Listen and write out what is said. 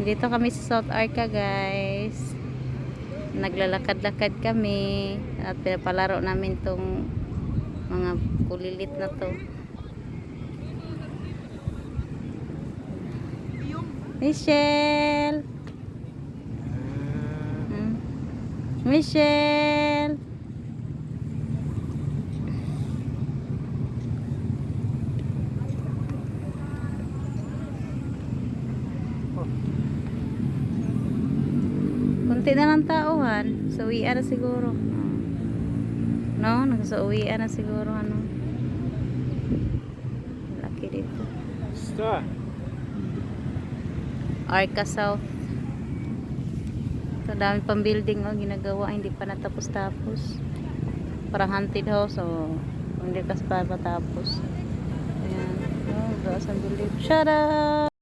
Dito kami sa South Arca, guys. Naglalakad-lakad kami at pinapalaro namin tong mga kulilit na to. Michelle! Michelle! Kunti na lang tauhan. So, uwian na siguro. No? Nagsa-uwian na siguro. Ano? Laki dito. Stop. Arca South. Ito, dami pang building oh, ginagawa. Hindi pa natapos-tapos. Parang haunted house. So, hindi kasi pa matapos. Ayan. Oh, doon sa building. Shut up!